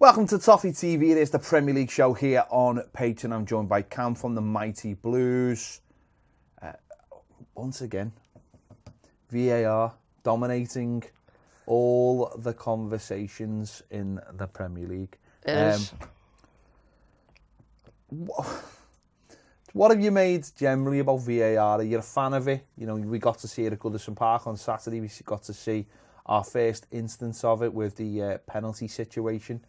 Welcome to Toffee TV. It is the Premier League show here on Patreon. I'm joined by Cam from the Mighty Blues. Once again, VAR dominating all the conversations in the Premier League. What have you made generally about VAR? Are you a fan of it? You know, we got to see it at Goodison Park on Saturday. We got to see our first instance of it with the penalty situation.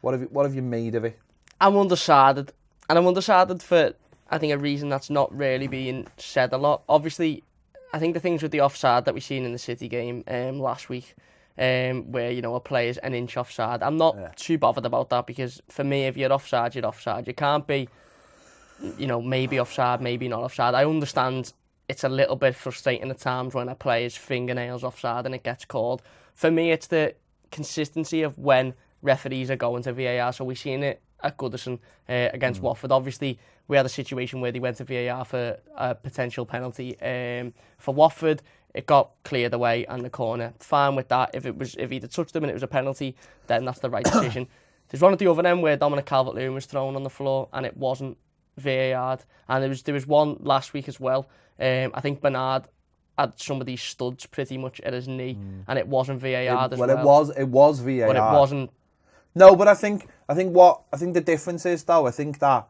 What have you made of it? I'm undecided, and I'm undecided for, I think, a reason that's not really being said a lot. Obviously, I think the things with the offside that we seen in the City game last week, where, you know, a player's an inch offside, I'm not too bothered about that, because for me, if you're offside, you're offside. You can't be, you know, maybe offside, maybe not offside. I understand it's a little bit frustrating at times when a player's fingernails offside and it gets called. For me, it's the consistency of when referees are going to VAR. So we've seen it at Goodison against Watford. Obviously, we had a situation where they went to VAR for a potential penalty. For Watford, it got cleared away and the corner. Fine with that. If he'd have touched them and it was a penalty, then that's the right decision. There's one at the other end where Dominic Calvert-Lewin was thrown on the floor and it wasn't VAR'd. And there was one last week as well. I think Bernard had some of these studs pretty much at his knee, and it wasn't VAR'd as well. It was VAR. But it wasn't. No, but I think the difference is, though, I think that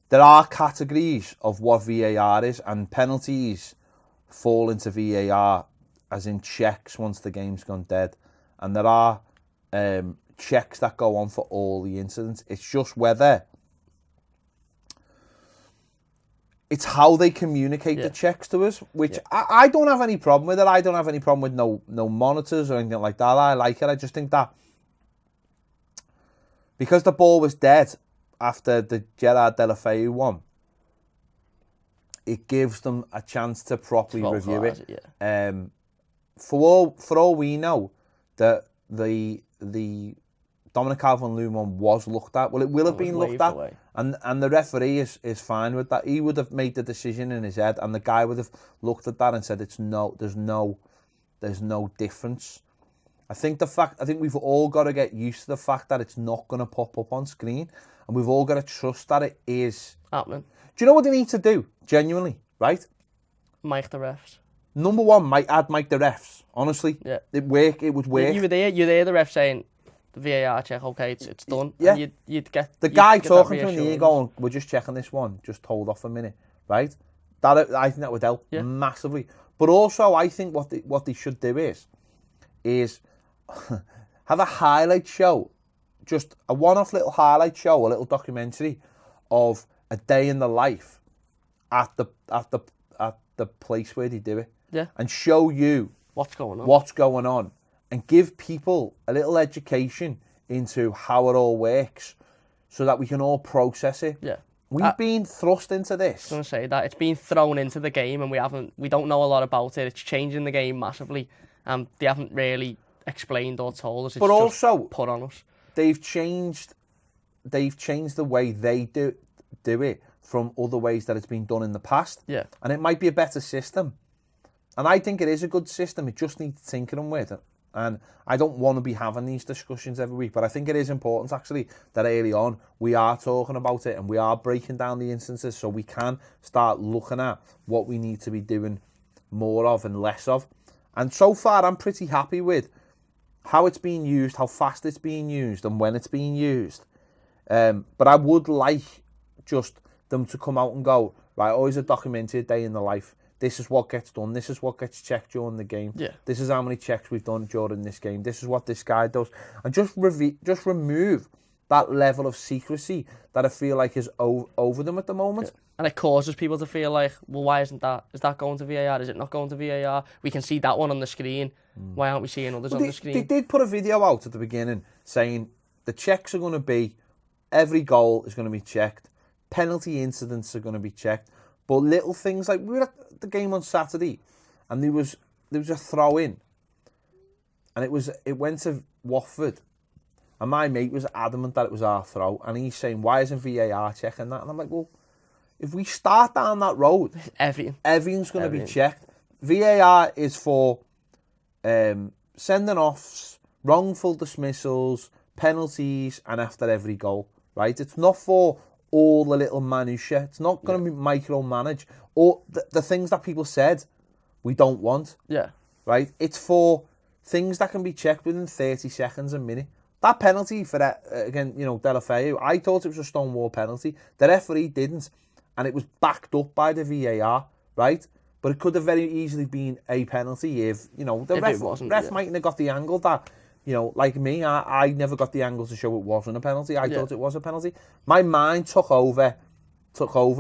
there are categories of what VAR is, and penalties fall into VAR as in checks once the game's gone dead, and there are checks that go on for all the incidents. It's just whether it's how they communicate the checks to us, which I don't have any problem with it. I don't have any problem with no monitors or anything like that. I like it. I just think that because the ball was dead after the Gerard Deulofeu one, it gives them a chance to properly review it. For all we know, that the Dominic Calvert-Lewin one was looked at. Well, it will have been looked at, and the referee is fine with that. He would have made the decision in his head, and the guy would have looked at that and said, there's no difference. I think we've all got to get used to the fact that it's not going to pop up on screen, and we've all got to trust that it is happening. Do you know what they need to do? Genuinely, right? Mic the refs. Number one, mic the refs. Honestly, it would work. You were there, the ref saying, the VAR check, okay, it's done. Yeah. And you'd get the guy talking to me going, we're just checking this one, just hold off a minute, right? I think that would help massively. But also, I think what they should do is have a highlight show, just a one-off little highlight show, a little documentary of a day in the life at the place where they do it, and show you what's going on, and give people a little education into how it all works, so that we can all process it. We've been thrust into this. I was going to say that it's been thrown into the game, and we don't know a lot about it. It's changing the game massively, and they haven't really explained or told us. It's but just also put on us. They've changed the way they do it from other ways that it's been done in the past. And it might be a better system. And I think it is a good system. It just needs tinkering with it. And I don't want to be having these discussions every week, but I think it is important, actually, that early on we are talking about it and we are breaking down the instances so we can start looking at what we need to be doing more of and less of. And so far, I'm pretty happy with how it's being used, how fast it's being used, and when it's being used. But I would like just them to come out and go, right, always a documented day in the life. This is what gets done. This is what gets checked during the game. This is how many checks we've done during this game. This is what this guy does. And just remove that level of secrecy that I feel like is over them at the moment. And it causes people to feel like, well, why isn't that? Is that going to VAR? Is it not going to VAR? We can see that one on the screen. Why aren't we seeing others on the screen? They did put a video out at the beginning saying the checks are going to be, every goal is going to be checked. Penalty incidents are going to be checked. But little things like, we were at the game on Saturday and there was a throw in and it went to Watford, and my mate was adamant that it was our throw, and he's saying, why isn't VAR checking that? And I'm like, well, if we start down that road, everything's going to be checked. VAR is for sending offs, wrongful dismissals, penalties and after every goal, right? It's not for all the little minutiae. It's not going to be micromanage or the things that people said we don't want. Yeah. Right? It's for things that can be checked within 30 seconds a minute. That penalty for that, again, Delafeu, I thought it was a Stonewall penalty. The referee didn't, and it was backed up by the VAR, right? But it could have very easily been a penalty if, the ref mightn't have got the angle that, like me, I never got the angle to show it wasn't a penalty. I thought it was a penalty. My mind took over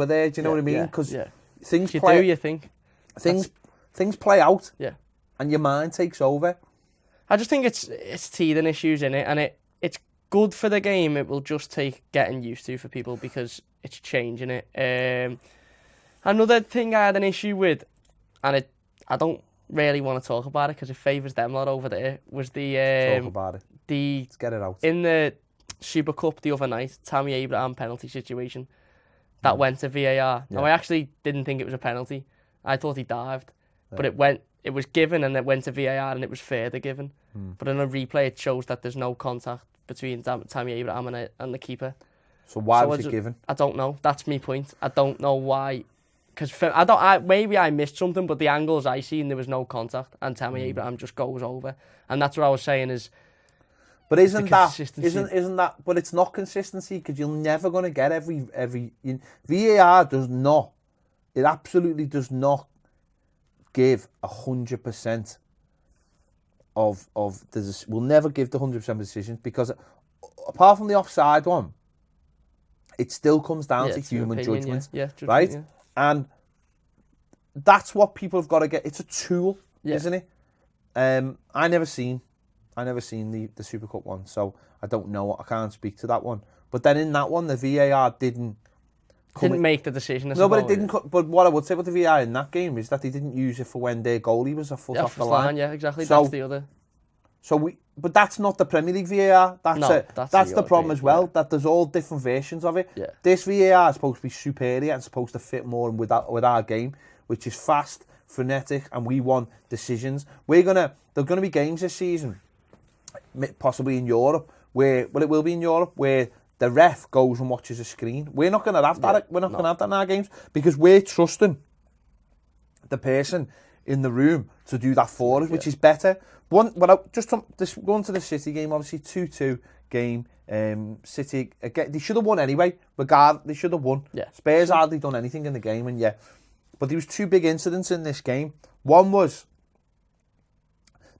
there, do you know what I mean? Because things play... you think? Things play out. Yeah. And your mind takes over. I just think it's teething issues in it, and it's good for the game. It will just take getting used to for people because it's changing it. Another thing I had an issue with, and I don't really want to talk about it because it favours them lot over there, was the... talk about it. Let's get it out. In the Super Cup the other night, Tammy Abraham penalty situation that went to VAR. Yeah. Now, I actually didn't think it was a penalty. I thought he dived. But it was given and it went to VAR and it was further given. But in a replay, it shows that there's no contact between Tammy Abraham and the keeper. So why was it given? I don't know. That's my point. I don't know why. Because maybe I missed something, but the angles I seen, there was no contact and Tammy Abraham just goes over. And that's what I was saying is... But isn't that? But it's not consistency because you're never going to get every VAR does not. It absolutely does not give 100% of the. We'll never give the 100% decisions because apart from the offside one, it still comes down to human judgment, right? Yeah. And that's what people have got to get. It's a tool, isn't it? I never seen the Super Cup one, so I don't know. I can't speak to that one. But then in that one, the VAR didn't make the decision. No, but it didn't. But what I would say about the VAR in that game is that they didn't use it for when their goalie was a foot off the line. Yeah, exactly. So, that's the other. But that's not the Premier League VAR. That's the problem as well. That there's all different versions of it. Yeah. This VAR is supposed to be superior and supposed to fit more with our game, which is fast, frenetic, and we want decisions. There're gonna be games this season, possibly in Europe, where it will be in Europe where the ref goes and watches a screen. We're not going to have that. We're not going to have that in our games because we're trusting the person in the room to do that for us, which is better. Going to the City game, obviously 2-2 game. City again, they should have won anyway. They should have won. Yeah. Spurs hardly done anything in the game, but there was two big incidents in this game. One was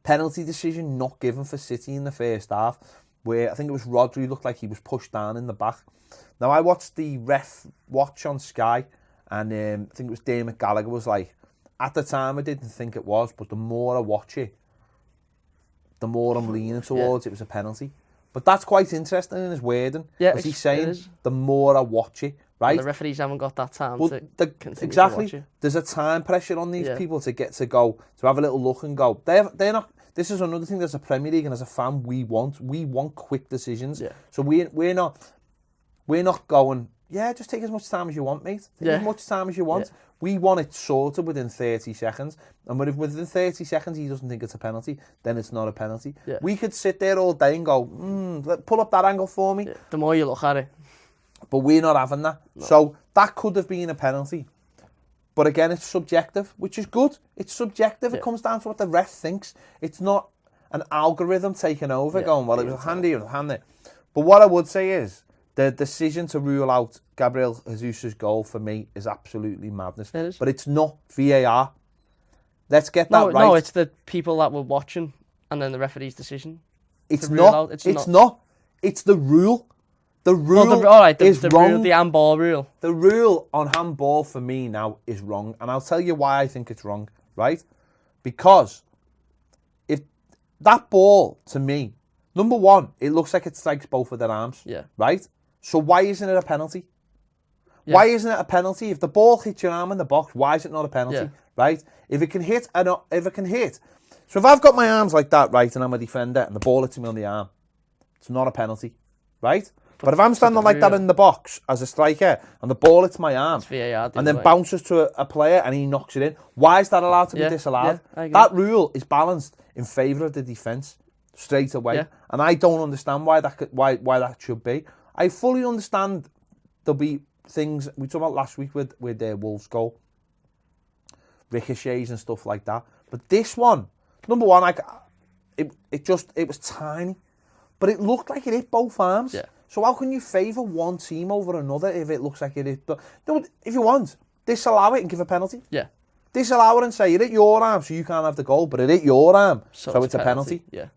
penalty decision not given for City in the first half, where I think it was Rodri looked like he was pushed down in the back. Now, I watched the ref watch on Sky, and I think it was Dermot Gallagher was like, at the time I didn't think it was, but the more I watch it, the more I'm leaning towards it was a penalty. But that's quite interesting in his wording. Yeah, he's saying the more I watch it, right? And the referees haven't got that time to continue to watch it. There's a time pressure on these people to have a little look and go. They're not. This is another thing. There's a Premier League, and as a fan, we want quick decisions. Yeah. So we're not going. Yeah, just take as much time as you want, mate. Take as much time as you want. Yeah. We want it sorted within 30 seconds. And if within 30 seconds he doesn't think it's a penalty, then it's not a penalty. Yeah. We could sit there all day and go, pull up that angle for me. Yeah. The more you look at it. But we're not having that. No. So that could have been a penalty. But again, it's subjective, which is good. It's subjective. Yeah. It comes down to what the ref thinks. It's not an algorithm taking over going, well, it was handy or handy. But what I would say is, the decision to rule out Gabriel Jesus' goal for me is absolutely madness. It is. But it's not VAR. Let's get that right. No, it's the people that were watching and then the referee's decision. It's not. It's not. It's the rule. The rule is wrong. The handball rule. The rule on handball for me now is wrong. And I'll tell you why I think it's wrong, right? Because if that ball, to me, number one, it looks like it strikes both of their arms. Yeah. Right? So why isn't it a penalty? Yeah. Why isn't it a penalty? If the ball hits your arm in the box, why is it not a penalty? Yeah. Right? If it can hit. So if I've got my arms like that, right, and I'm a defender, and the ball hits me on the arm, it's not a penalty. Right? But if I'm standing like that in the box as a striker, and the ball hits my arm, and then bounces to a player, and he knocks it in, why is that allowed to be disallowed? Yeah, that rule is balanced in favour of the defence. straight away, and I don't understand why that should be. I fully understand there'll be things we talked about last week with their Wolves goal, ricochets and stuff like that. But this one, number one, it was tiny, but it looked like it hit both arms. Yeah. So how can you favour one team over another if it looks like it hit? No, if you want, disallow it and give a penalty. Yeah. Disallow it and say it hit your arm, so you can't have the goal, but it hit your arm, so it's a penalty. Yeah.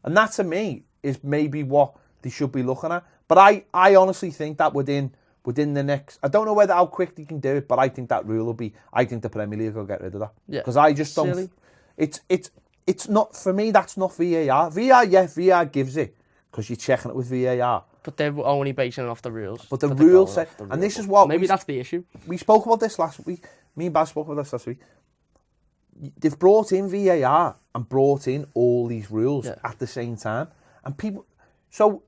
And that to me is maybe what they should be looking at. But I honestly think that within the next, I don't know how quick they can do it, but I think that rule will be, I think the Premier League will get rid of that. Yeah. Because I just don't, Silly. It's not, for me, that's not VAR. VAR gives it, because you're checking it with VAR. But they're only basing it off the rules. But the rules say, and this is what... Maybe that's the issue. We spoke about this last week. Me and Baz spoke about this last week. They've brought in VAR and brought in all these rules at the same time. And people... So,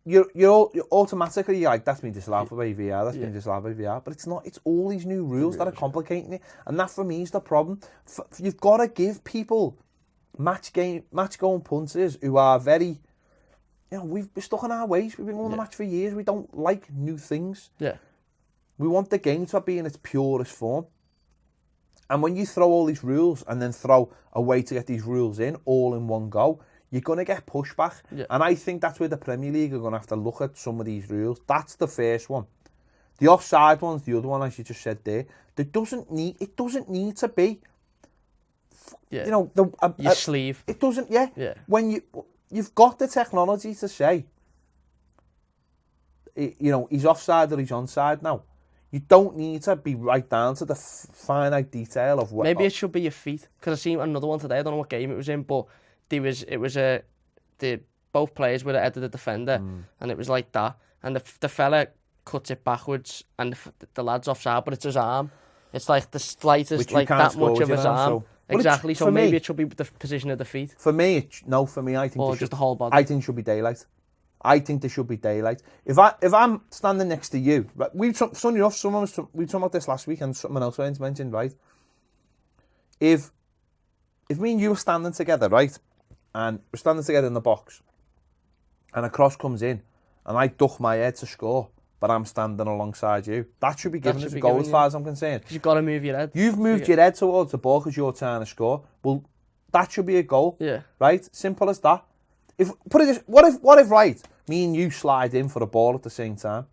you're automatically, you're like, that's been disallowed by VAR, that's been disallowed by VAR. But it's not. It's all these new rules that are complicating it. And that, for me, is the problem. You've got to give people match-going punters who are very... You know, we're stuck in our ways. We've been on the match for years. We don't like new things. Yeah. We want the game to be in its purest form. And when you throw all these rules and then throw a way to get these rules in all in one go, you're going to get pushback. Yeah. And I think that's where the Premier League are going to have to look at some of these rules. That's the first one. The offside one's the other one, as you just said there. It doesn't need to be, you know, your sleeve. It doesn't, when you've got the technology to say, you know, he's offside or he's onside now. You don't need to be right down to the finite detail of what... Maybe it should be your feet. Because I seen another one today. I don't know what game it was in, but both players were ahead of the defender, and it was like that. And the fella cuts it backwards, and the lad's offside, but it's his arm. It's like the slightest, like that much of his arm. So. Exactly. So maybe it should be the position of the feet. For me, I think... Or just the whole body. I think it should be daylight. I think there should be daylight. If I'm standing next to you, but we talked about this last week, and someone else mentioned, right? If me and you were standing together, right, and we're standing together in the box, and a cross comes in, and I duck my head to score, but I'm standing alongside you, that should be given as a goal as far as I'm concerned. You've got to move your head. You've moved your head towards the ball because you're trying to score. Well, that should be a goal. Yeah. Right? Simple as that. What if right, me and you slide in for a ball at the same time?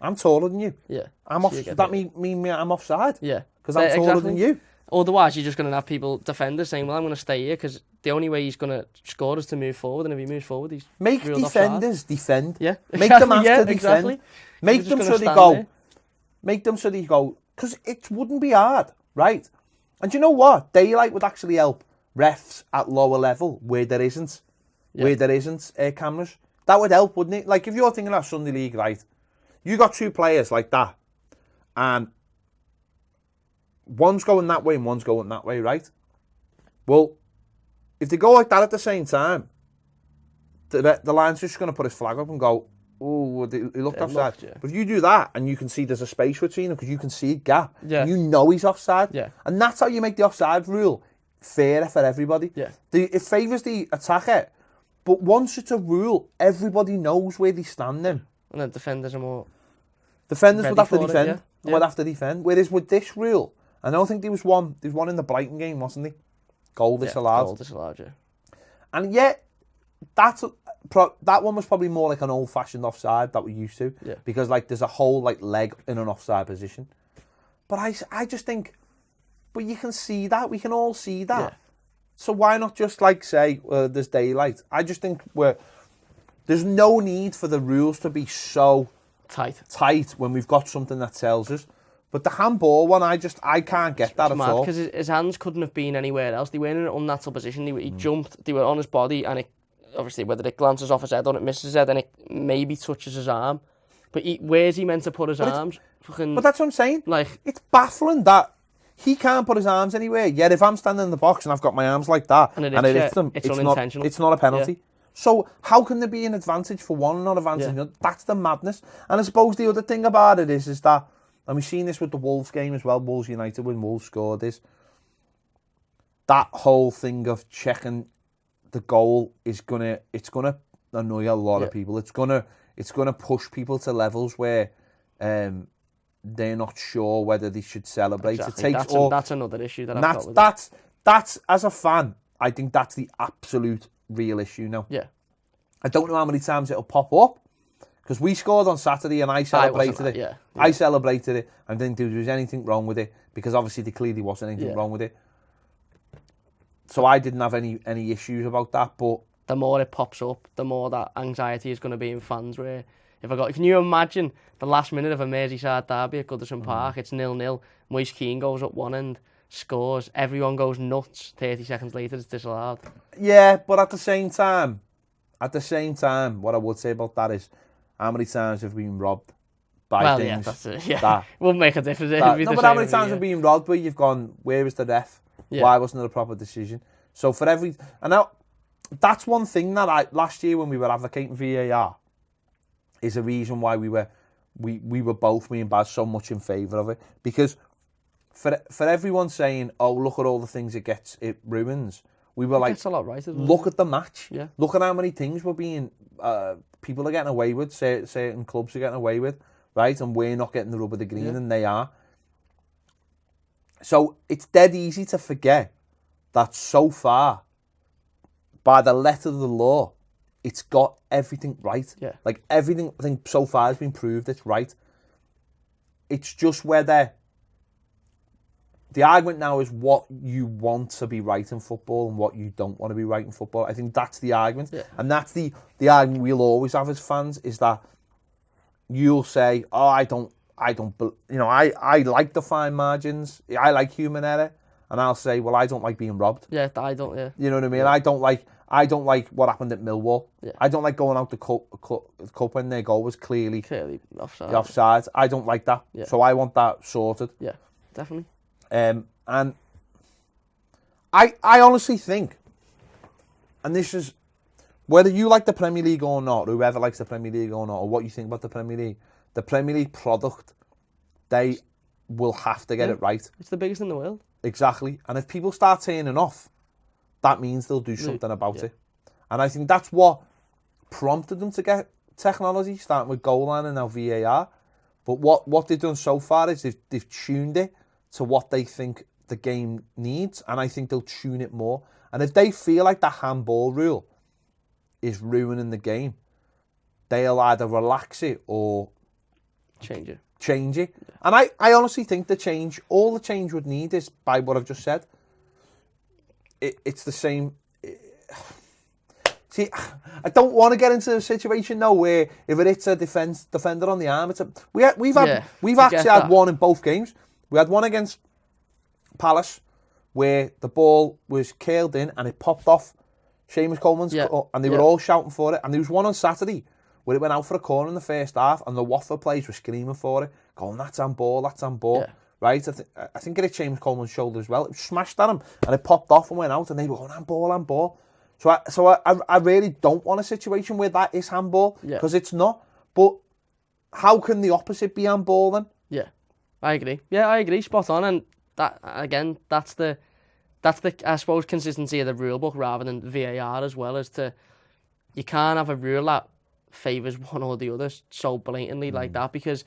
I'm taller than you. Yeah. I'm off. That mean I'm offside. Yeah. Because I'm taller than you. Otherwise, you're just going to have defenders saying, well, I'm going to stay here because the only way he's going to score is to move forward, and if he moves forward, he's make defenders defend. Yeah. Make them have to defend. Exactly. Make them so they go. There. Make them so they go. Because it wouldn't be hard, right? And you know what? Daylight would actually help refs at lower level where there isn't cameras. That would help, wouldn't it? Like if you're thinking of Sunday League, right? You got two players like that, and one's going that way and one's going that way, right? Well, if they go like that at the same time, the line's just going to put his flag up and go, oh, he looked offside. But if you do that and you can see there's a space between them because you can see a gap, you know he's offside. Yeah. And that's how you make the offside rule fairer for everybody. Yeah. It favours the attacker, but once it's a rule, everybody knows where they're standing. And then defenders are more... Defenders would have to defend. Would have to defend. Whereas with this rule, I don't think there was one in the Brighton game, wasn't there? Goal disallowed. Goal disallowed, yeah. And yet, that one was probably more like an old-fashioned offside that we're used to. Yeah. Because like there's a whole like leg in an offside position. But I just think, but you can see that. We can all see that. Yeah. So why not just like say there's daylight? I just think there's no need for the rules to be so tight when we've got something that tells us. But the handball one, I can't get that at all. Because his hands couldn't have been anywhere else. They weren't in an unnatural position. He jumped. They were on his body, and it, obviously whether it glances off his head or it misses his head, and it maybe touches his arm. But where's he meant to put his arms? But that's what I'm saying. Like, it's baffling that he can't put his arms anywhere. Yet if I'm standing in the box and I've got my arms like that and it hits them, it's unintentional. It's not a penalty. Yeah. So how can there be an advantage for one and not advantage for another? That's the madness. And I suppose the other thing about it is that, and we've seen this with the Wolves game as well, Wolves United when Wolves scored, is that whole thing of checking the goal is it's gonna annoy a lot of people. It's gonna push people to levels where they're not sure whether they should celebrate. Exactly. It takes that's another issue that I've got with it. That's as a fan, I think that's the absolute real issue now. Yeah. I don't know how many times it'll pop up, because we scored on Saturday and I celebrated it. Yeah. I celebrated it. I didn't think there was anything wrong with it, because obviously there clearly wasn't anything wrong with it. So I didn't have any issues about that. But the more it pops up, the more that anxiety is going to be in fans. Where can you imagine the last minute of a Merseyside derby at Goodison Park? It's 0-0. Moise Keane goes up one end, scores. Everyone goes nuts. 30 seconds later, it's disallowed. Yeah, but at the same time, what I would say about that is, how many times have we been robbed by things? Yeah, that's it. Yeah, wouldn't make a difference. But how many times have we been robbed where you've gone, where is the ref? Yeah. Why wasn't it a proper decision? So and now, that's one thing that last year when we were advocating VAR is a reason why we were both, me and Baz, so much in favour of it, because for everyone saying, oh, look at all the things it ruins, we were like, a lot right, look at the match. Yeah. Look at how many things we're being people are getting away with, certain clubs are getting away with, right? And we're not getting the rub of the green, and they are. So it's dead easy to forget that so far, by the letter of the law, it's got everything right. Yeah. Like everything, I think so far has been proved it's right. It's just whether the argument now is what you want to be right in football and what you don't want to be right in football. I think that's the argument. Yeah. And that's the argument we'll always have as fans, is that you'll say, oh, I like the fine margins. I like human error. And I'll say, well, I don't like being robbed. Yeah, I don't, yeah. You know what I mean? Yeah. I don't like what happened at Millwall. Yeah. I don't like going out the cup when their goal was clearly offside. I don't like that. Yeah. So I want that sorted. Yeah, definitely. And I honestly think, and this is, whether you like the Premier League or not, whoever likes the Premier League or not, or what you think about the Premier League product, they will have to get it right. It's the biggest in the world. Exactly. And if people start turning off, that means they'll do something about it. And I think that's what prompted them to get technology, starting with goal line and now VAR. But what they've done so far is they've tuned it to what they think the game needs, and I think they'll tune it more. And if they feel like the handball rule is ruining the game, they'll either relax it or change it. Yeah. And I honestly think all the change would need is, by what I've just said, it's the same. See, I don't want to get into a situation now where if it hits a defender on the arm, we've actually had one in both games. We had one against Palace where the ball was curled in and it popped off Seamus Coleman's, and they were all shouting for it. And there was one on Saturday where it went out for a corner in the first half, and the Watford players were screaming for it, going, "That's handball, that's handball." Yeah. Right? I think it hit Seamus Coleman's shoulder as well. It smashed at him, and it popped off and went out, and they were going, handball. So I really don't want a situation where that is handball, because it's not. But how can the opposite be handball then? Yeah, I agree. Yeah, I agree. Spot on. And that, again, that's the I suppose consistency of the rule book rather than VAR as well, as to you can't have a rule that favours one or the other so blatantly like that, because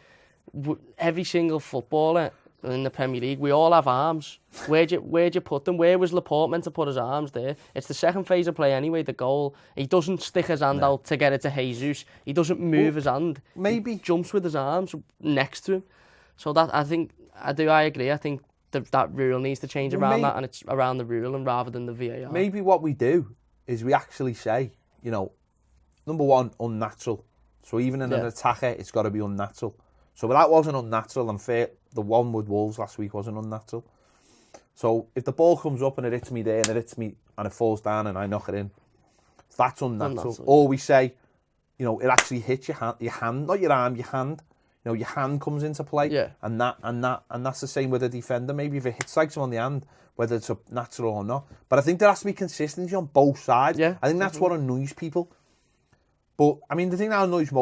every single footballer in the Premier League, we all have arms. Where'd you put them? Where was Laporte meant to put his arms? There. It's the second phase of play anyway, the goal. He doesn't stick his hand out to get it to Jesus. He doesn't move his hand. Maybe. He jumps with his arms next to him. So that, I agree. I think that rule needs to change around that, and it's around the rule and rather than the VAR. Maybe what we do is we actually say, number one, unnatural. So even in an attacker, it's got to be unnatural. So that wasn't unnatural, and fair. The one with Wolves last week wasn't unnatural. So if the ball comes up and it hits me there and it hits me and it falls down and I knock it in, that's unnatural. Or we say, it actually hits your hand, not your arm, your hand. Your hand comes into play, and that's the same with a defender. Maybe if it strikes him on the hand, whether it's natural or not. But I think there has to be consistency on both sides. Yeah, I think that's what annoys people. But I mean, the thing that annoys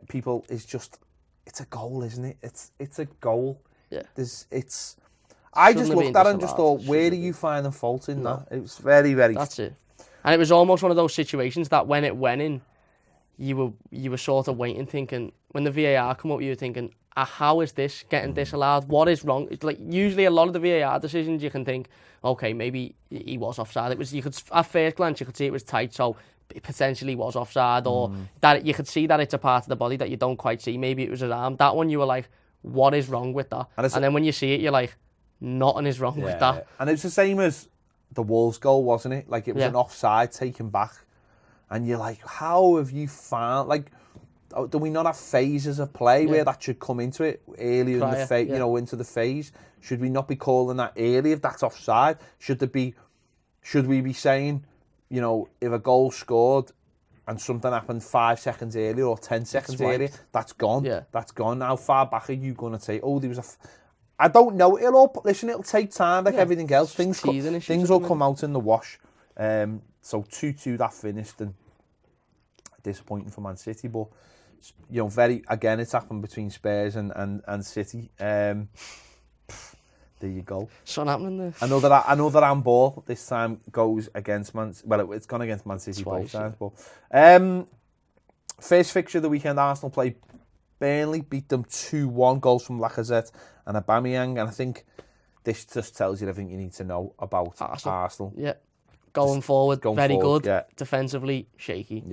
people is just, it's a goal, isn't it? It's a goal. Yeah. I just looked at it and just thought, where do you find the fault in that? It was very, very... That's it. And it was almost one of those situations that when it went in, you were sort of waiting, thinking, when the VAR come up, you were thinking, how is this getting disallowed? What is wrong? It's like, usually a lot of the VAR decisions, you can think, okay, maybe he was offside. You could, at first glance, you could see it was tight, so it potentially was offside, or that you could see that it's a part of the body that you don't quite see. Maybe it was his arm. That one, you were like, what is wrong with that? And then when you see it, you're like, nothing is wrong with that. And it's the same as the Wolves goal, wasn't it? Like, it was an offside taken back. And you're like, how have you found, like, do we not have phases of play where that should come into it earlier in the phase, you know, into the phase? Should we not be calling that early if that's offside? Should we be saying, you know, if a goal scored and something happened 5 seconds earlier or 10 seconds earlier, that's gone. Yeah. That's gone. How far back are you going to take? Oh, there was I don't know. It'll take time like everything else. Things will come out in the wash. So 2-2 that finished, and disappointing for Man City, but you know, it's happened between Spurs and City. There you go. Something happening there. Another handball. This time goes against it's gone against Man City both times. But first fixture of the weekend, Arsenal played Burnley, beat them 2-1. Goals from Lacazette and Aubameyang, and I think this just tells you everything you need to know about Arsenal. Yeah. Going forward, very good. Yeah. Defensively, shaky.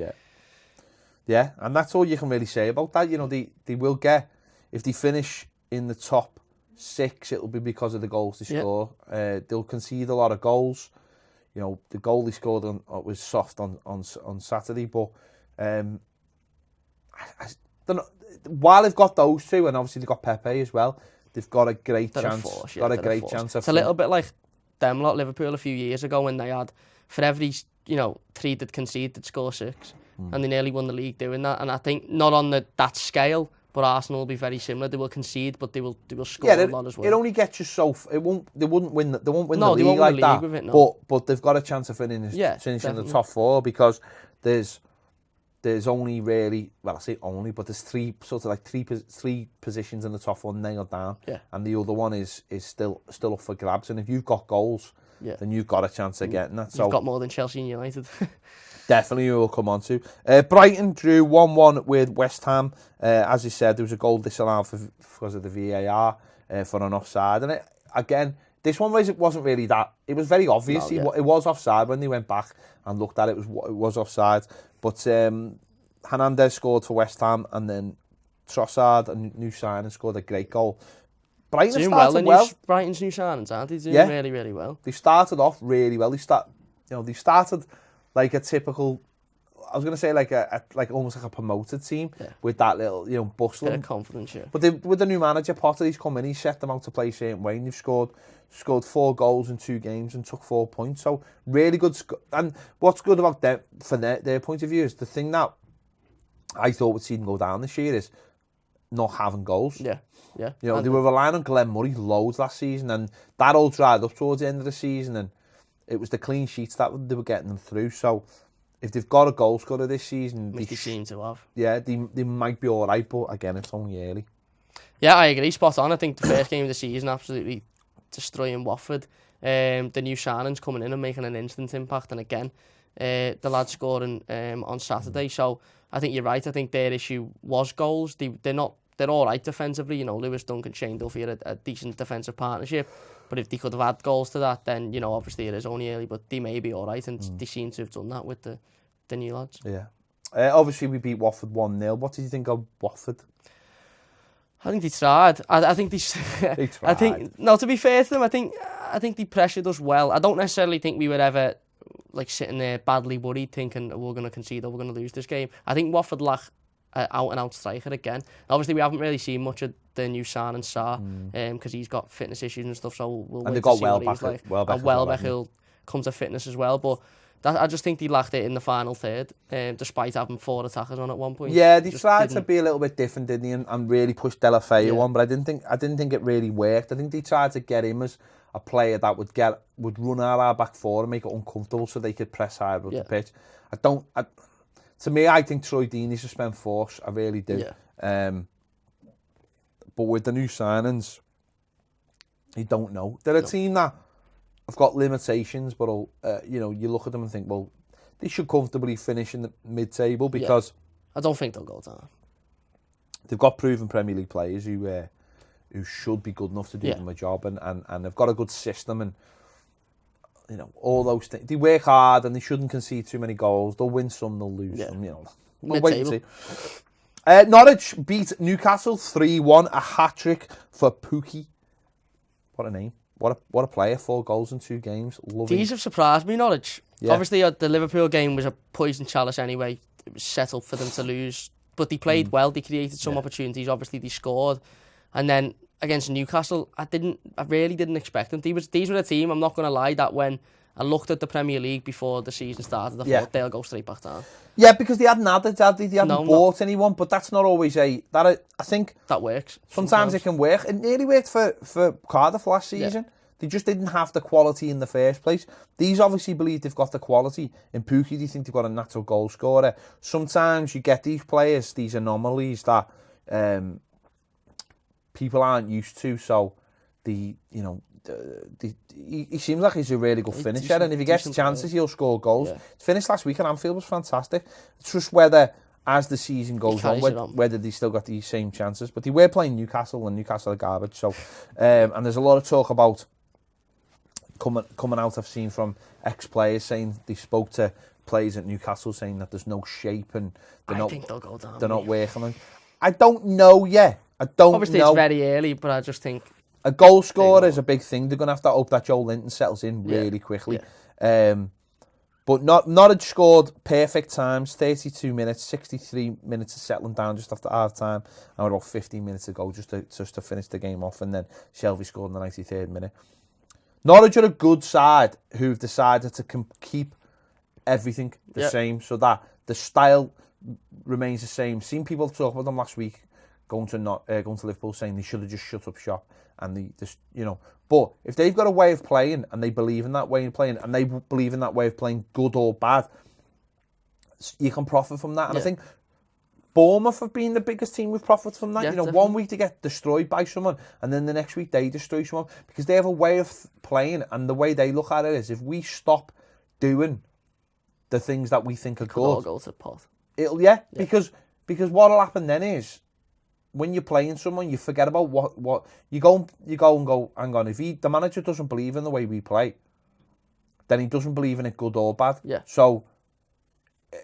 Yeah, and that's all you can really say about that. You know, they will get, if they finish in the top 6, it'll be because of the goals they score. They'll concede a lot of goals. You know, the goal they scored was soft on Saturday, but I don't know. While they've got those two, and obviously they've got Pepe as well, they've got a great chance. It's a little bit like them lot, Liverpool, a few years ago, when they had, for every 3 that concede, they'd score 6, and they nearly won the league doing that. And I think not on that scale, but Arsenal will be very similar. They will concede, but they will score a lot as well. It only gets you so. They won't win the league like that. With it, no. But they've got a chance of finishing in the top 4, because there's only really, well, I say only, but there's three positions in the top 4 nailed down, and the other one is still up for grabs. And if you've got goals, then you've got a chance of getting that. So you've got more than Chelsea and United. Definitely, we'll come on to. Brighton drew 1-1 with West Ham. As you said, there was a goal disallowed because of the VAR for an offside. And again, this one wasn't really that. It was very obvious. It was offside when they went back and looked at it. It was offside. But Hernandez scored for West Ham, and then Trossard, a new signing, scored a great goal. Brighton started well. Brighton's new signings, aren't they? Doing really, really well. They started off really well. They started like a typical, I was going to say like almost like a promoted team with that little, bustling. Bit of confidence, yeah. But with the new manager, Potter, he's come in, he's set them out to play a certain way, and they've scored 4 goals in 2 games and took 4 points. So really good. And what's good about them, from their point of view, is the thing that I thought would see them go down this year is not having goals. Yeah. They were relying on Glenn Murray loads last season, and that all dried up towards the end of the season, and it was the clean sheets that they were getting them through. So if they've got a goal scorer this season, which they seem to have, they might be all right. But again, it's only early. Yeah, I agree. Spot on. I think the first game of the season absolutely destroying Watford. The new signings coming in and making an instant impact, and again, the lads scoring on Saturday. So I think you're right. I think their issue was goals. They're all right defensively. Lewis Dunk and Shane Duffy are a decent defensive partnership. But if they could have had goals to that, then, obviously it is only early, but they may be all right, and they seem to have done that with the new lads. Yeah. Obviously, we beat Watford 1-0. What did you think of Watford? I think they tried. I think they tried. I think, no, to be fair to them, I think they pressured us well. I don't necessarily think we were ever sitting there badly worried, thinking we're going to concede or we're going to lose this game. I think Watford lack out-and-out striker again. Obviously, we haven't really seen much of the new signing Sarr, because he's got fitness issues and stuff, so we'll wait to see what he's like. And Welbeck will come to fitness as well, but I just think they lacked it in the final third, despite having 4 attackers on at one point. Yeah, they tried to be a little bit different, didn't they, and really push Delafeu on, but I didn't think it really worked. I think they tried to get him as a player that would run out our back four and make it uncomfortable so they could press higher up the pitch. To me, I think Troy Deeney needs to spend force. I really do. Yeah. But with the new signings, you don't know. They're a team that have got limitations, but you look at them and think, well, they should comfortably finish in the mid-table because I don't think they'll go down. They've got proven Premier League players who should be good enough to do them a job, and they've got a good system, and you know, all those things. They work hard and they shouldn't concede too many goals. They'll win some, they'll lose some. You know, we'll wait and see. Norwich beat Newcastle 3-1. A hat trick for Pukki. What a name! What a player! 4 goals in 2 games. These have surprised me, Norwich. Yeah. Obviously, the Liverpool game was a poison chalice anyway. It was set up for them to lose, but they played well. They created some opportunities. Obviously, they scored, and then against Newcastle, I really didn't expect them. These were a team, I'm not going to lie, that when I looked at the Premier League before the season started, I thought they'll go straight back down. Yeah, because they hadn't added, they hadn't bought anyone, but that's not always I think that works. Sometimes it can work. It nearly worked for Cardiff last season. They just didn't have the quality in the first place. These obviously believe they've got the quality. In Pukki, they think they've got a natural goal scorer. Sometimes you get these players, these anomalies that people aren't used to. So he seems like he's a really good finisher, and if he gets chances, he'll score goals. His finish last week at Anfield was fantastic. It's just whether, as the season goes on, whether they still got these same chances. But they were playing Newcastle, and Newcastle are garbage. So, and there's a lot of talk about coming out. I've seen from ex-players saying they spoke to players at Newcastle saying that there's no shape and I think they'll go down. They're not working on. I don't know yet. Obviously, it's very early, but I just think a goal scorer is a big thing. They're going to have to hope that Joe Linton settles in really quickly. But Norwich scored perfect times, 32 minutes, 63 minutes of settling down just after half time, and about 15 minutes ago just to finish the game off, and then Shelby scored in the 93rd minute. Norwich are a good side who've decided to keep everything the same, so that the style remains the same. Seen people talk about them last week going to Liverpool saying they should have just shut up shop, and they just, you know. But if they've got a way of playing and they believe in that way of playing, and they believe in that way of playing, good or bad, you can profit from that. And I think Bournemouth have been the biggest team with profits from that. You know, definitely. 1 week they get destroyed by someone, and then the next week they destroy someone, because they have a way of playing, and the way they look at it is, if we stop doing the things that we think are good, all go to pot. Because what'll happen then is, when you're playing someone, you forget about what you go and go, hang on, if the manager doesn't believe in the way we play, then he doesn't believe in it, good or bad. So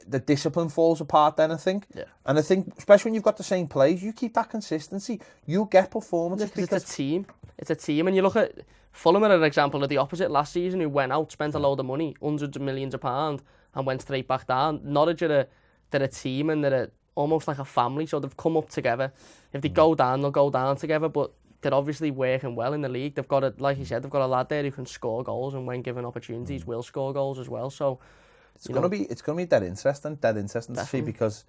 the discipline falls apart then, I think. And I think, especially when you've got the same plays, you keep that consistency, you'll get performances. Because it's a team. It's a team. And you look at Fulham are an example of the opposite last season, who went out, spent a load of money, hundreds of millions of pounds, and went straight back down. Norwich they're a team, and they're almost like a family, so they've come up together. If they go down, they'll go down together, but they're obviously working well in the league. They've got like you said, they've got a lad there who can score goals, and when given opportunities, will score goals as well. So it's going to be dead interesting to see, because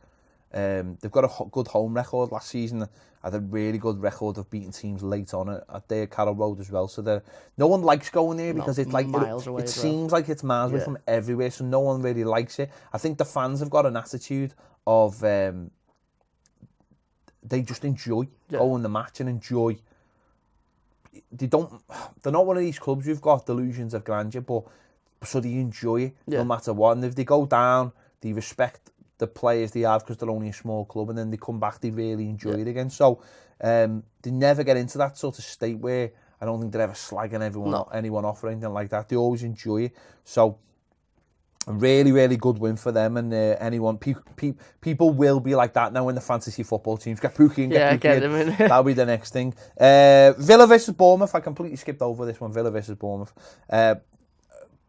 they've got a good home record last season. Had a really good record of beating teams late on at their Carroll Road as well. So no one likes going there, because it's like miles away. It seems like it's miles away from everywhere, so no one really likes it. I think the fans have got an attitude of they just enjoy going the match and enjoy. They're not one of these clubs who've got delusions of grandeur, but so they enjoy it no matter what. And if they go down, they respect the players they have, because they're only a small club, and then they come back, they really enjoy it again. So they never get into that sort of state where I don't think they're ever slagging anyone off or anything like that. They always enjoy it. So a really, really good win for them, and people will be like that now when the fantasy football teams get Pukki and get them in. That'll be the next thing. Villa versus Bournemouth. I completely skipped over this one. Villa versus Bournemouth.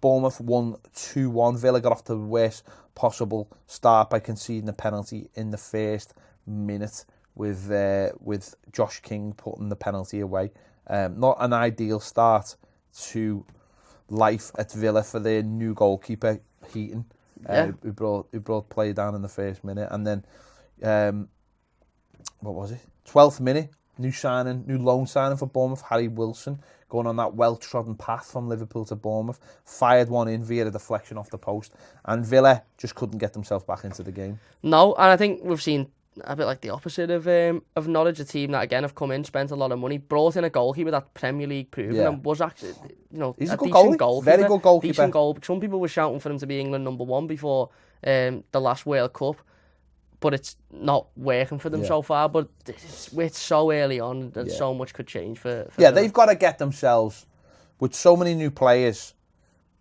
Bournemouth won 2-1. Villa got off to the worst possible start by conceding a penalty in the first minute, with Josh King putting the penalty away. Not an ideal start to life at Villa for their new goalkeeper, Heaton, who brought play down in the first minute. And then, what was it? 12th minute, new loan signing for Bournemouth, Harry Wilson, going on that well-trodden path from Liverpool to Bournemouth, fired one in via a deflection off the post, and Villa just couldn't get themselves back into the game. No, and I think we've seen a bit like the opposite of Norwich, a team that again have come in, spent a lot of money, brought in a goalkeeper that Premier League proven and was actually, he's a good decent goalkeeper, very good goalkeeper. Decent goal. Some people were shouting for him to be England #1 before the last World Cup, but it's not working for them so far. But it's so early on, and so much could change for them. They've got to get themselves with so many new players.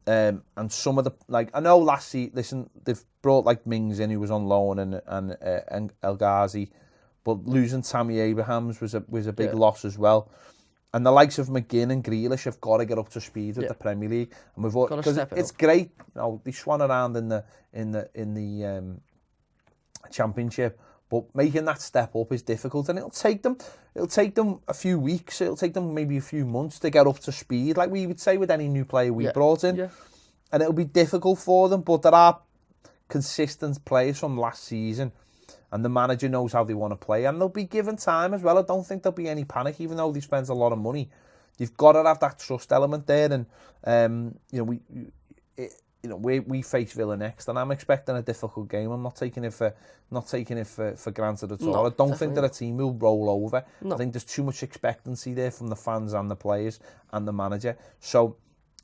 And some of the, like, I know last season, listen, they've brought like Mings in, who was on loan, and El Ghazi, but losing Tammy Abrahams was a big loss as well. And the likes of McGinn and Grealish have got to get up to speed with the Premier League, and we've because it's great. They swan around in the Championship, but making that step up is difficult, and it'll take them a few weeks, it'll take them maybe a few months to get up to speed, like we would say with any new player we brought in. And it'll be difficult for them, but there are consistent players from last season, and the manager knows how they want to play, and they'll be given time as well. I don't think there'll be any panic, even though they spent a lot of money. You've got to have that trust element there, and we face Villa next, and I'm expecting a difficult game. I'm not taking it for granted at all. No, I don't think that a team will roll over. No. I think there's too much expectancy there from the fans and the players and the manager. So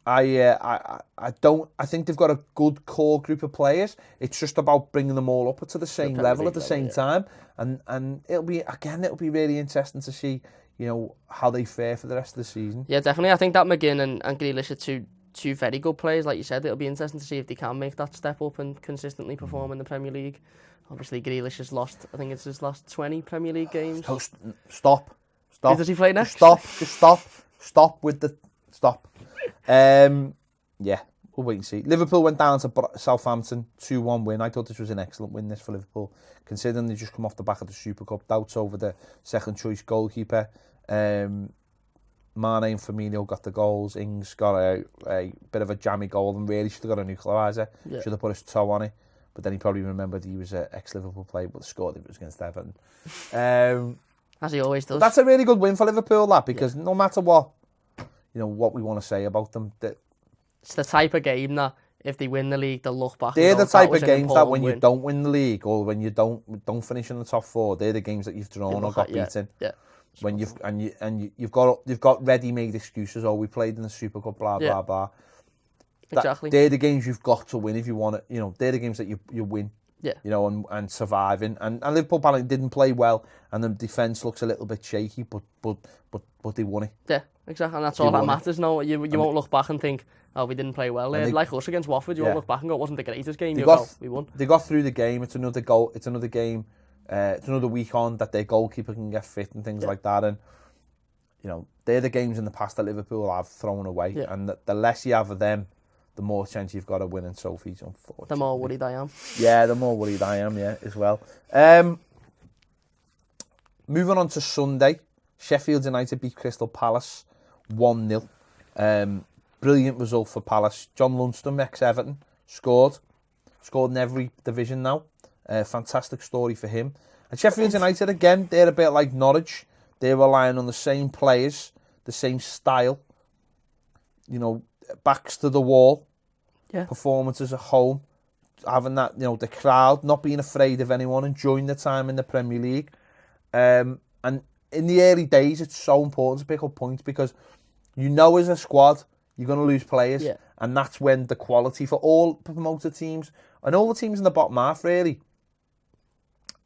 I think they've got a good core group of players. It's just about bringing them all up to the same level at the same time, and it'll be really interesting to see how they fare for the rest of the season. Yeah, definitely. I think that McGinn and Grealish are two very good players, like you said. It'll be interesting to see if they can make that step up and consistently perform in the Premier League. Obviously, Grealish has lost, I think it's his last 20 Premier League games. Stop. Who does he play next? Stop with the stop. We'll wait and see. Liverpool went down to Southampton, 2-1 win. I thought this was an excellent win, this, for Liverpool, considering they just come off the back of the Super Cup. Doubts over the second choice goalkeeper. Mane and Firmino got the goals. Ings got a bit of a jammy goal and really should have got a neutraliser. Should have put his toe on it. But then he probably remembered he was an ex-Liverpool player, but scored if it was against Everton. As he always does. That's a really good win for Liverpool, because no matter what, what we want to say about them, it's the type of game that if they win the league, they'll look back. They're the type of games that when you don't win the league or when you don't finish in the top four, they're the games that you've drawn or got beaten. Yeah. When you've got ready-made excuses. Oh, we played in the Super Cup, blah blah blah. Exactly. They're the games you've got to win if you want it. They're the games that you win. Yeah. And surviving. And Liverpool apparently didn't play well, and the defence looks a little bit shaky, but they won it. Yeah, exactly. And that's all that matters. No, you won't look back and think, oh, we didn't play well. Like us against Watford, you won't look back and go, it wasn't the greatest game. We won. They got through the game. It's another goal. It's another game. It's another week on that their goalkeeper can get fit and things like that. And they're the games in the past that Liverpool have thrown away. Yeah. And the less you have of them, the more chance you've got of winning trophies, unfortunately. The more worried I am. Yeah, the more worried I am, as well. Moving on to Sunday, Sheffield United beat Crystal Palace 1-0. Brilliant result for Palace. John Lundstrom, ex-Everton, scored in every division now. Fantastic story for him. And Sheffield United, again, they're a bit like Norwich. They're relying on the same players, the same style. Backs to the wall. Yeah. Performances at home. Having that, the crowd, not being afraid of anyone, enjoying the time in the Premier League. And in the early days, it's so important to pick up points because as a squad, you're going to lose players. Yeah. And that's when the quality for all promoted teams and all the teams in the bottom half, really,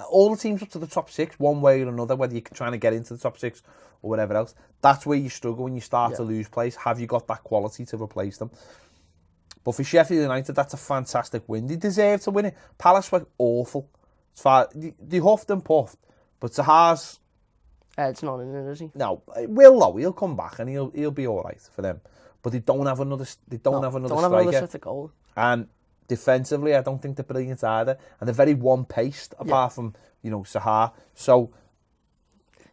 all the teams up to the top six, one way or another, whether you're trying to get into the top six or whatever else, that's where you struggle when you start to lose players. Have you got that quality to replace them? But for Sheffield United, that's a fantastic win. They deserve to win it. Palace were awful. They huffed and puffed. But Zaha's... it's not in it, is he? No, Will though. He'll come back and he'll be all right for them. But they don't have another striker. Set of goal. And defensively, I don't think they're brilliant either. And they're very one-paced, apart from, Zaha. So...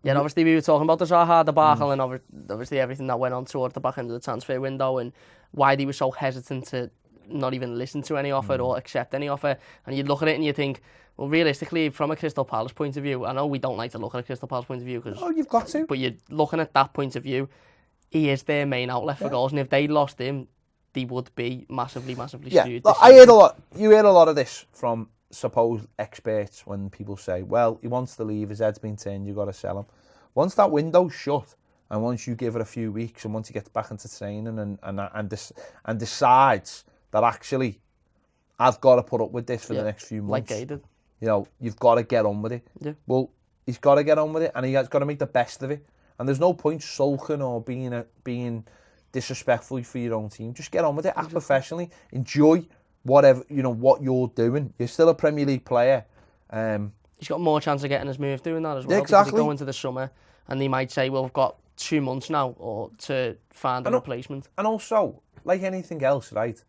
Yeah, and obviously we were talking about the Zaha debacle and obviously everything that went on towards the back end of the transfer window and why they were so hesitant to not even listen to any offer or accept any offer. And you look at it and you think, well, realistically, from a Crystal Palace point of view, I know we don't like to look at a Crystal Palace point of view because you've got to. But you're looking at that point of view, he is their main outlet for goals, and if they lost him, they would be massively screwed. I heard a lot. You heard a lot of this from supposed experts when people say, well, he wants to leave, his head's been turned, you've got to sell him. Once that window's shut, and once you give it a few weeks, and once he gets back into training and decides that actually, I've got to put up with this for the next few months. Like Gated. You know, you've got to get on with it. Yeah. Well, he's got to get on with it, and he has got to make the best of it. And there's no point sulking or being disrespectful for your own team. Just get on with it, act professionally, enjoy whatever, you know, what you're doing. You're still a Premier League player. He's got more chance of getting his move doing that as well. Yeah, exactly. Because he go into the summer and they might say, well, we've got 2 months now or to find a replacement. And also, like anything else, right,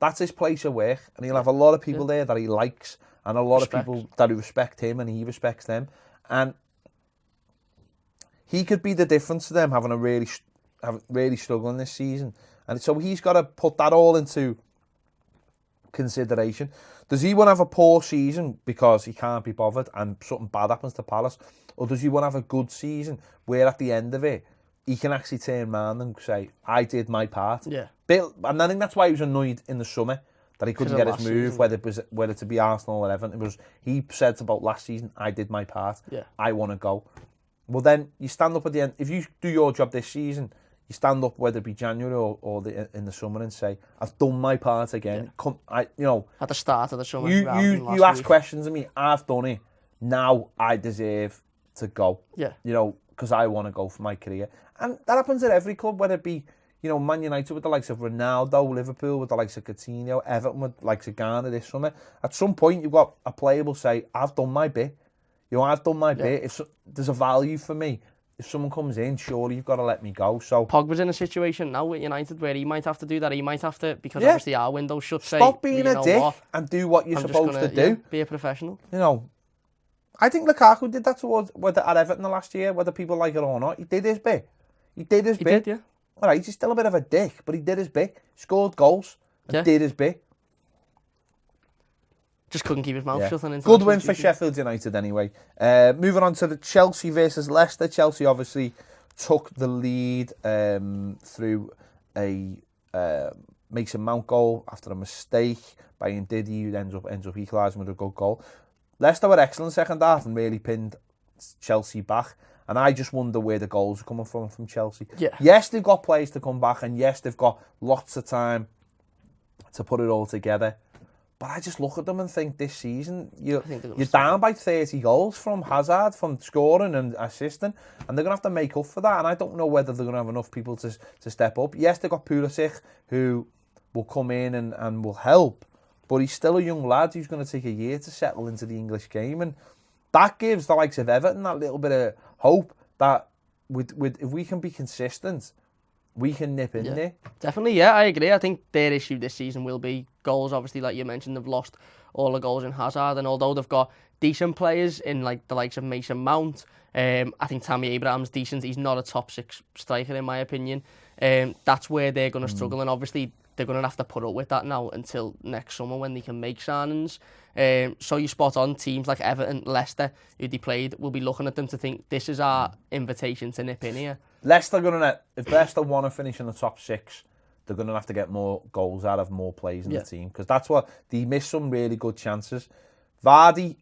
that's his place of work, and he'll have a lot of people there that he likes, and a lot of people that respect him, and he respects them. And he could be the difference to them, having really struggling this season. And so he's got to put that all into consideration. Does he want to have a poor season because he can't be bothered and something bad happens to Palace? Or does he want to have a good season where at the end of it, he can actually turn around and say, I did my part? Yeah. And I think that's why he was annoyed in the summer that he couldn't get his move, season, whether to be Arsenal or Everton. He said about last season, I did my part. Yeah. I want to go. Well, then you stand up at the end. If you do your job this season, you stand up, whether it be January or in the summer, and say, I've done my part again. Yeah. At the start of the summer. You ask questions of me, I've done it. Now I deserve to go. Yeah. You know, because I want to go for my career. And that happens at every club, whether it be, you know, Man United with the likes of Ronaldo, Liverpool with the likes of Coutinho, Everton with the likes of Garner this summer. At some point, you've got a player will say, I've done my bit. You know, I've done my bit. If there's a value for me, if someone comes in, surely you've got to let me go. So Pogba's in a situation now with United where he might have to do that. He might have to, because obviously our window should say, stop being a dick and do what you're supposed to do. Be a professional. You know, I think Lukaku did that towards at Everton the last year, whether people like it or not. He did his bit. He did, yeah. All right, he's still a bit of a dick, but he did his bit. Scored goals and did his bit. Just couldn't keep his mouth shut. On good win for Sheffield United anyway. Moving on to the Chelsea versus Leicester. Chelsea obviously took the lead through a Mason Mount goal after a mistake by Ndidi, who ends up equalising with a good goal. Leicester were excellent second half and really pinned Chelsea back. And I just wonder where the goals are coming from Chelsea. Yeah. Yes, they've got players to come back, and yes, they've got lots of time to put it all together. But I just look at them and think this season, you're down by 30 goals from Hazard, from scoring and assisting, and they're going to have to make up for that. And I don't know whether they're going to have enough people to step up. Yes, they've got Pulisic, who will come in and will help, but he's still a young lad who's going to take a year to settle into the English game. And that gives the likes of Everton that little bit of hope that with if we can be consistent, we can nip in there. Definitely, yeah, I agree. I think their issue this season will be goals. Obviously, like you mentioned, they've lost all the goals in Hazard, and although they've got decent players in like the likes of Mason Mount, I think Tammy Abraham's decent. He's not a top 6 striker in my opinion. That's where they're going to struggle, and obviously they're going to have to put up with that now until next summer when they can make signings. So you spot on, teams like Everton, Leicester, who they played, will be looking at them to think this is our invitation to nip in here. Leicester if Leicester want to finish in the top 6, they're going to have to get more goals out of more players in the team, because that's what they missed some really good chances. Vardy,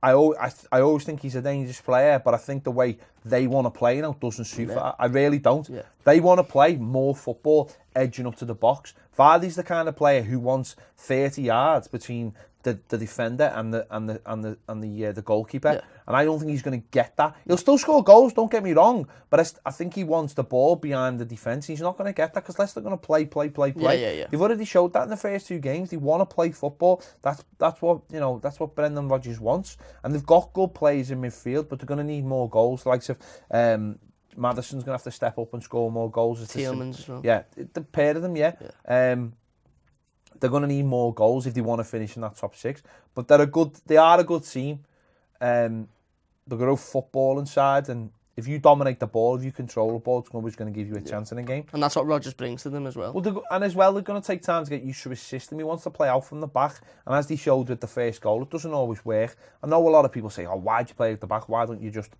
I always think he's a dangerous player, but I think the way they want to play now doesn't suit that. I really don't. Yeah. They want to play more football, edging up to the box. Vardy's the kind of player who wants 30 yards between the defender and the goalkeeper, and I don't think he's going to get that. He'll still score goals, don't get me wrong, but I think he wants the ball behind the defence. He's not going to get that because Leicester are going to play. Yeah. They've already showed that in the first 2 games. They want to play football. That's what Brendan Rodgers wants, and they've got good players in midfield, but they're going to need more goals. The likes of Maddison's going to have to step up and score more goals. Tielemans as well. Yeah, the pair of them. They're going to need more goals if they want to finish in that top 6. But they are a good team. They've got a football inside, and if you dominate the ball, if you control the ball, it's always going to give you a chance in a game. And that's what Rodgers brings to them as well. And as well, they're going to take time to get used to his system. He wants to play out from the back, and as they showed with the first goal, it doesn't always work. I know a lot of people say, why'd you play at the back? Why don't you just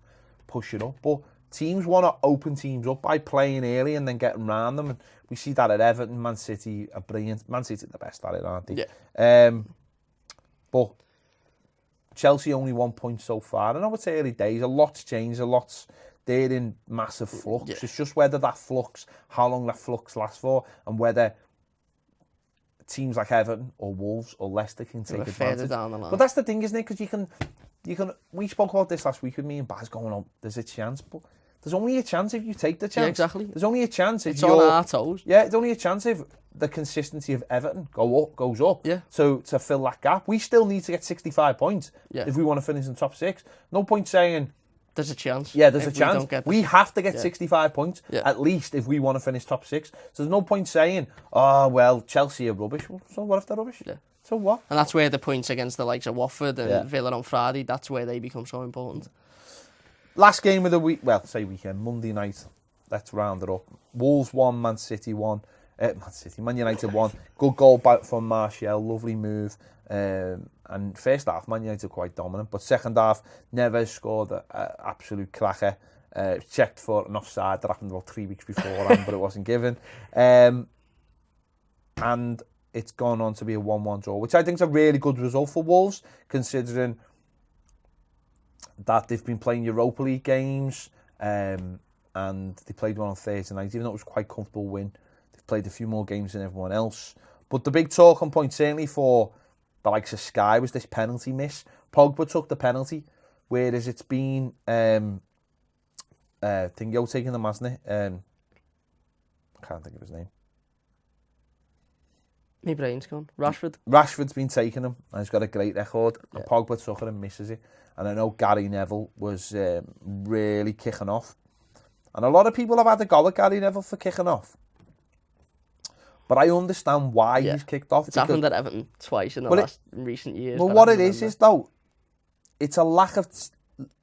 push it up? But teams want to open teams up by playing early and then getting around them. And we see that at Everton. Man City are brilliant. Man City are the best at it, aren't they? Yeah. But Chelsea only 1 point so far. I know it's early days. A lot's changed. They're in massive flux. It's just whether that flux, how long that flux lasts for, and whether teams like Everton or Wolves or Leicester can take advantage. Down the line. But that's the thing, isn't it? Because you can. We spoke about this last week with me and Baz going on. There's a chance, but there's only a chance if you take the chance. Yeah, exactly. There's only a chance if it's on our toes. Yeah, it's only a chance if the consistency of Everton goes up. Yeah. So to fill that gap, we still need to get 65 points if we want to finish in top 6. No point saying there's a chance. Yeah, there's a chance. We have to get 65 points at least if we want to finish top 6. So there's no point saying, oh well, Chelsea are rubbish. Well, so what if they're rubbish? Yeah. So what? And that's where the points against the likes of Watford and Villa on Friday, that's where they become so important. Last game of the week, well, say weekend, Monday night. Let's round it up. Wolves 1, Man City 1. Man United 1. Good goal from Martial, lovely move. And first half, Man United quite dominant. But second half, Neves scored an absolute cracker. Checked for an offside that happened about 3 weeks beforehand, but it wasn't given. And it's gone on to be a 1-1 draw, which I think is a really good result for Wolves, considering that they've been playing Europa League games, and they played one on Thursday night, even though it was quite a comfortable win. They've played a few more games than everyone else. But the big talking point, certainly for the likes of Sky, was this penalty miss. Pogba took the penalty, whereas it's been Tingo taking them, hasn't it? I can't think of his name. My brain's gone. Rashford's been taking him, and he's got a great record. And Pogba took it and misses it. And I know Gary Neville was really kicking off. And a lot of people have had a go at Gary Neville for kicking off. But I understand why he's kicked off. It's happened at Everton twice in recent years. Well, what it is though, it's a lack of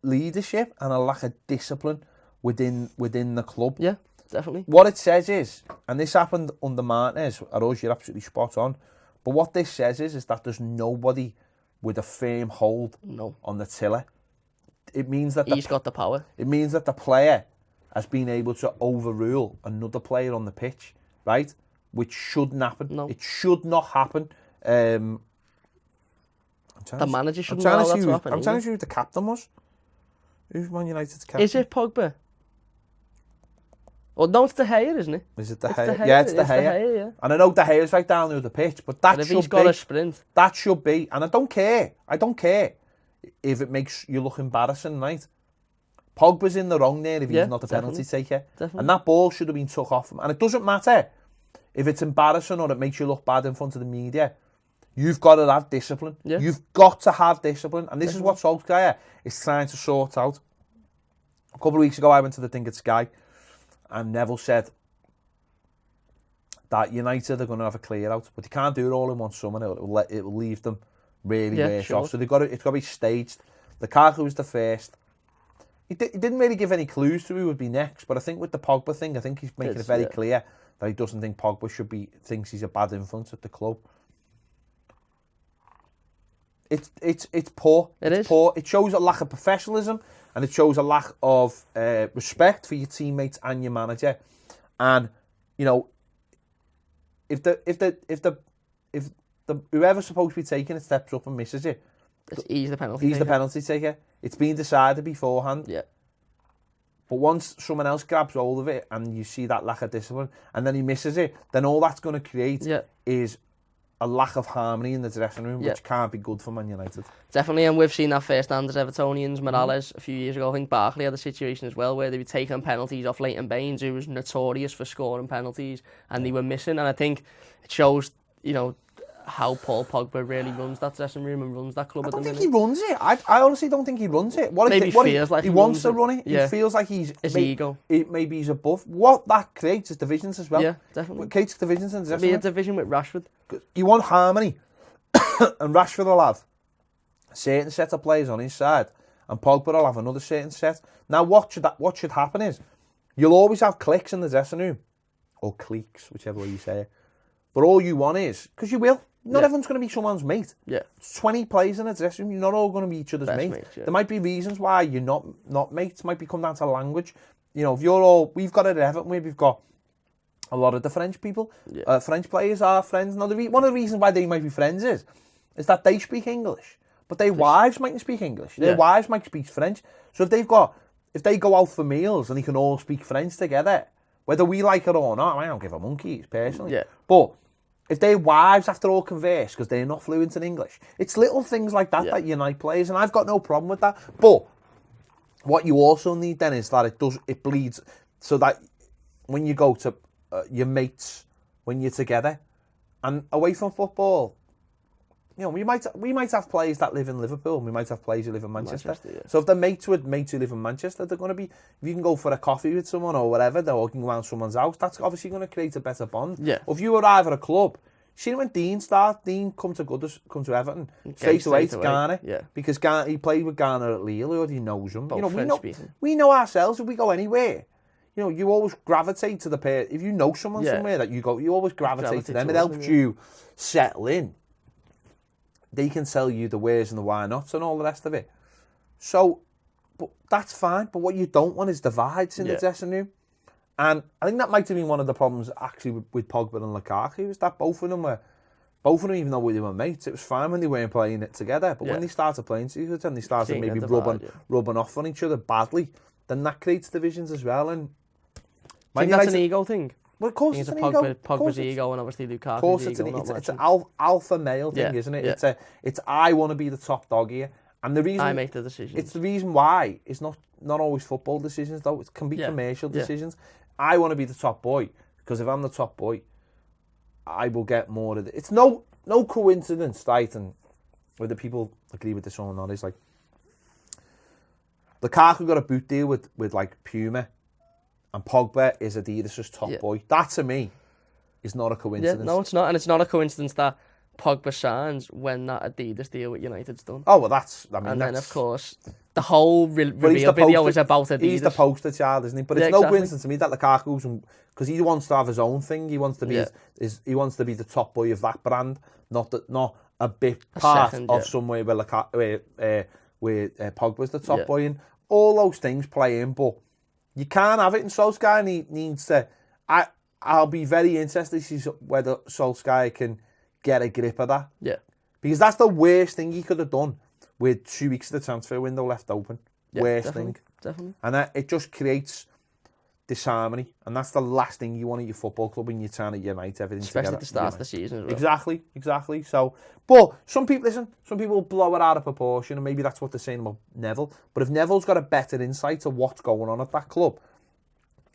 leadership and a lack of discipline within the club. Yeah, definitely. What it says is, and this happened under Martinez, Aroz, you're absolutely spot on, but what this says is that there's nobody with a firm hold on the tiller. It means that he's got the power. It means that the player has been able to overrule another player on the pitch, right? Which shouldn't happen. No. It should not happen. The manager shouldn't allow that to happen. I'm trying to see who the captain was. Who's Man United's captain? Is it Pogba? Well, no, it's De Gea, isn't it? Is it De Gea? Yeah, it's De Gea. Yeah. And I know De Gea's right down near the pitch, but if he's got a sprint. That should be. And I don't care if it makes you look embarrassing, right? Pogba's in the wrong there if he's not the penalty taker. Definitely. And that ball should have been took off him. And it doesn't matter if it's embarrassing or it makes you look bad in front of the media. You've got to have discipline. Yeah. You've got to have discipline. And this is what Solskjaer is trying to sort out. A couple of weeks ago, I went to the thing at Sky, and Neville said that United are going to have a clear out, but they can't do it all in one summer. It will leave them really worse off. So it's got to be staged. Lukaku was the first. He didn't really give any clues to who would be next, but I think with the Pogba thing, I think he's making it very clear that he doesn't think Pogba thinks he's a bad influence at the club. It's poor. It's poor. It shows a lack of professionalism, and it shows a lack of respect for your teammates and your manager. And you know, if the whoever's supposed to be taking it steps up and misses it, he's the penalty. He's the penalty taker. It's been decided beforehand. Yeah. But once someone else grabs hold of it and you see that lack of discipline and then he misses it, then all that's going to create is a lack of harmony in the dressing room, which can't be good for Man United. Definitely, and we've seen that firsthand as Evertonians. Morales, a few years ago, I think Barkley had a situation as well where they were taking penalties off Leighton Baines, who was notorious for scoring penalties, and they were missing. And I think it shows, how Paul Pogba really runs that dressing room and runs that club. I don't think he runs it. I honestly don't think he runs it. He wants to run it. Yeah. He feels like his ego. Maybe he's above. What that creates is divisions as well. Yeah, definitely. It creates divisions in the dressing room. Be a division with Rashford. You want harmony, and Rashford will have a certain set of players on his side, and Pogba will have another certain set. Now, what should happen is you'll always have cliques in the dressing room, or cliques, whichever way you say it. But all you want is, because you will. Not everyone's going to be someone's mate. Yeah. 20 players in a dressing room, you're not all going to be each other's mate. There might be reasons why you're not mates. It might come down to language. If you're all... We've got it at Everton where we've got a lot of the French people. French players are friends. Now, one of the reasons why they might be friends is is that they speak English, but their wives mightn't speak English. Their wives might speak French. So if they go out for meals and they can all speak French together, whether we like it or not, I don't give a monkeys personally. Yeah. But if their wives have to all converse because they're not fluent in English, it's little things like that that unite players, and I've got no problem with that. But what you also need then is that it bleeds, so that when you go to your mates, when you're together, and away from football, you know, we might have players that live in Liverpool, and we might have players who live in Manchester. So if they're mates who live in Manchester, they're going to be, if you can go for a coffee with someone or whatever, or you can go around someone's house, that's obviously going to create a better bond. Yeah. Or if you arrive at a club, see when Dean come to Everton, straight away to Ghana. Yeah. Because he played with Ghana at Lille, who already knows him. Both, you know, we know ourselves if we go anywhere. You know, you always gravitate to the pair. If you know someone somewhere that you go, you always gravitate to them. It helps you settle in. They can tell you the wheres and the why nots and all the rest of it. So, but that's fine. But what you don't want is divides in the dressing room. And I think that might have been one of the problems actually with Pogba and Lukaku, was that both of them, even though they were mates, it was fine when they weren't playing it together. But when they started playing together and they started maybe rubbing off on each other badly, then that creates divisions as well. And I think that's an ego thing. Well, of course it's an ego. Pogba's ego, and obviously Lukaku's of course ego. It's an alpha male thing, isn't it? Yeah. It's I want to be the top dog here. And the reason I make the decisions. It's the reason why it's not always football decisions though. It can be commercial decisions. I want to be the top boy because if I'm the top boy, I will get more of it. It's no coincidence, right? And whether people agree with this or not, is like Lukaku got a boot deal with like Puma, and Pogba is Adidas' top boy. That to me is not a coincidence. Yeah, no, it's not, and it's not a coincidence that Pogba signs when that Adidas deal with United's done. Oh well, then of course the whole reveal video is about Adidas. He's the poster child, isn't he? But it's no coincidence to me that Lukaku's, because he wants to have his own thing. He wants to be he wants to be the top boy of that brand, not a bit part of somewhere where Pogba's the top boy, and all those things play in. But you can't have it, and Solskjaer needs to. I'll be very interested to see whether Solskjaer can get a grip of that. Yeah. Because that's the worst thing he could have done with 2 weeks of the transfer window left open. Yeah, worst thing. Definitely. And it just creates disharmony. And that's the last thing you want at your football club when you're trying to unite everything Especially together. at the start of the season as well. Exactly. So, but some people blow it out of proportion, and maybe that's what they're saying about Neville. But if Neville's got a better insight of what's going on at that club,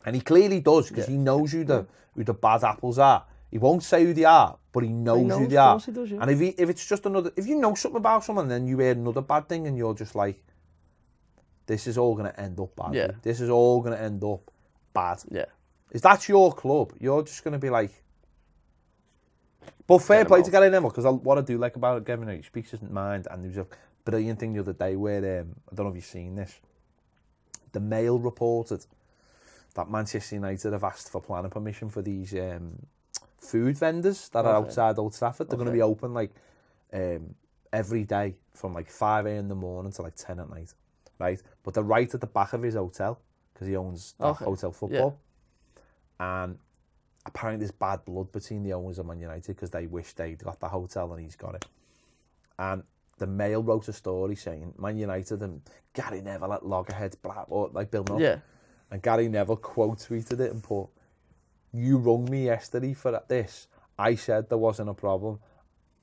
and he clearly does, because he knows who the bad apples are. He won't say who they are, but he knows who they are. He does, yeah. And if it's just if you know something about someone, then you hear another bad thing, and you're just like, this is all going to end up bad. Yeah. This is all going to end up bad. Yeah. If that's your club, you're just going to be like... But fair play to Gary Neville, because what I do like about it, Gavin, he speaks his mind, and there was a brilliant thing the other day where, I don't know if you've seen this, the Mail reported that Manchester United have asked for planning permission for these... food vendors that are outside Old Trafford. They're going to be open like every day from like 5 a.m. in the morning to like 10 at night, right? But they're right at the back of his hotel because he owns Hotel Football. Yeah. And apparently there's bad blood between the owners of Man United because they wish they'd got the hotel and he's got it. And the Mail wrote a story saying Man United and Gary Neville at loggerheads, like Bill Nutt. Yeah. And Gary Neville quote tweeted it and put, "You rung me yesterday for this. I said there wasn't a problem.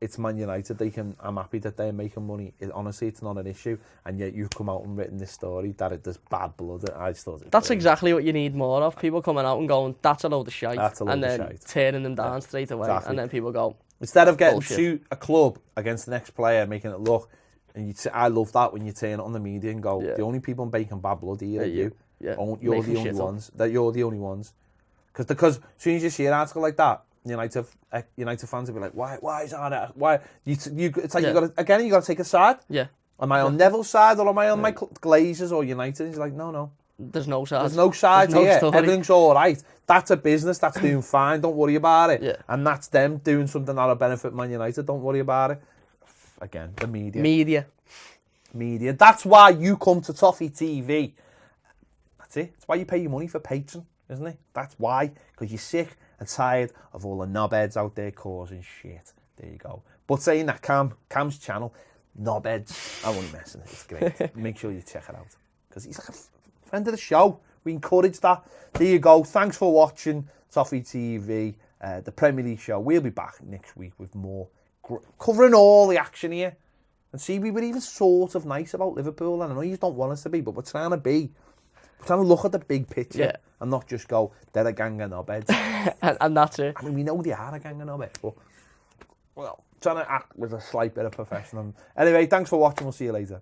It's Man United. I'm happy that they're making money. Honestly, it's not an issue. And yet you've come out and written this story that there's bad blood." I just thought that's exactly what you need more of. People coming out and going, "That's a load of shite," and then tearing them down straight away. Exactly. And then people go, instead of getting to a club against the next player, making it look. And I love that when you turn it on the media and go, the only people making bad blood here are you. Yeah. You're the only ones. That you're the only ones. Because as soon as you see an article like that, United fans will be like, why is that? Why it's like you got to take a side. Yeah. Am I on Neville's side or am I on my Glazers or United? He's like, no. There's no side. There's no side here. Everything's all right. That's a business. That's doing fine. Don't worry about it. Yeah. And that's them doing something that'll benefit Man United. Don't worry about it. Again, the media. Media. That's why you come to Toffee TV. That's it. That's why you pay your money for Patreon. Isn't it? That's why. Because you're sick and tired of all the knobheads out there causing shit. There you go. But saying that, Cam's channel, Knobheads, I won't mess with it. It's great. Make sure you check it out because he's like a friend of the show. We encourage that. There you go. Thanks for watching Toffee TV, the Premier League show. We'll be back next week with more, covering all the action here. And see, we were even sort of nice about Liverpool, and I know you don't want us to be, but we're trying to look at the big picture and not just go, they're a gang of knobheads. and that's it. I mean, we know they are a gang of knobheads, but, well, trying to act with a slight bit of professionalism. Anyway, thanks for watching. We'll see you later.